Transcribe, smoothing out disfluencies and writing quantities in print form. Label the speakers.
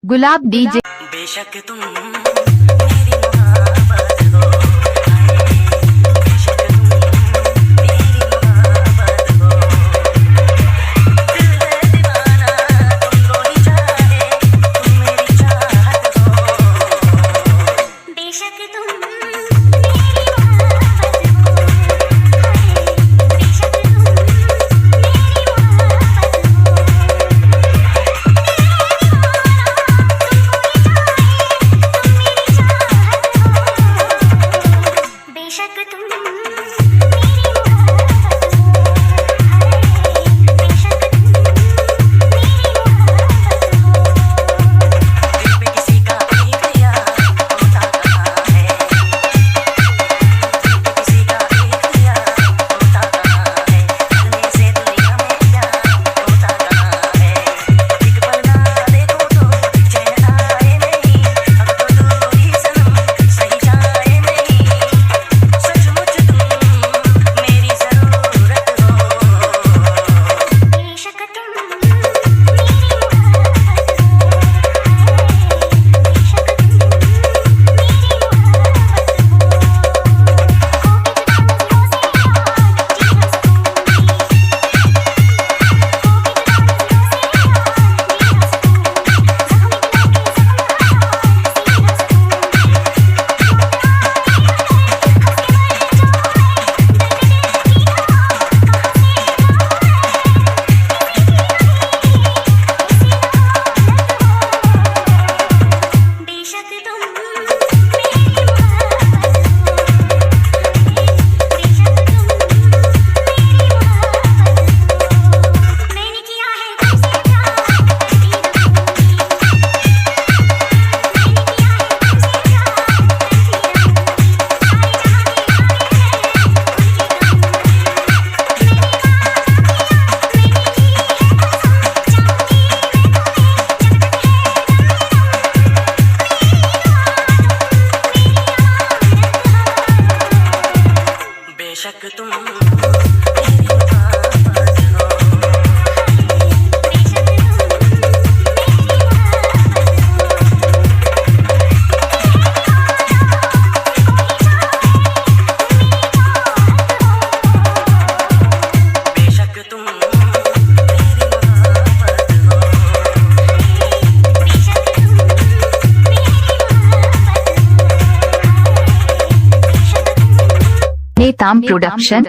Speaker 1: गुलाब DJ.
Speaker 2: बेशक तुम मेरी मोहब्बत हो, बेशक तुम मेरी मोहब्बत हो, दिल है दीवाना तुमको ही चाहे, तुम मेरी चाहत हो, बेशक तुम मेरी मोहब्बत हो, बेशक तुम मेरी मोहब्बत हो, बेशक तुम मेरी मोहब्बत हो, बेशक तुम मेरी मोहब्बत हो, दिल पे किसी का एक दिया होता कहाँ है, दिल पे किसी का एक दिया होता कहाँ है, करने से दुनिया में प्यार होता कहाँ है, एक पल ना देखो तो चैन आए नहीं, अब तो दूरी सनम सही जाए नहीं, सचमुच तुम मेरी ज़रूरत हो, बेशक तुम मेरी मोहब्बत हो, बेशक तुम मेरी मैंने किया है तुमसे प्यार करती रहूंगी, मैंने किया है तुमसे प्यार करती रहूंगी, सारे जहां के यादें हैं उनकी कहूंगी, मैंने वादा किया मैंने की है कसम, चाहूंगी मैं तुम्हें जब तक है दम, मेरी बेशक तुम मेरी मोहब्बत हो, बेशक तुम बेशक तुम मेरी मोहब्बत हो, बेशक तुम मेरी मोहब्बत हो, बेशक तुम
Speaker 1: नेताम प्रोडक्शन।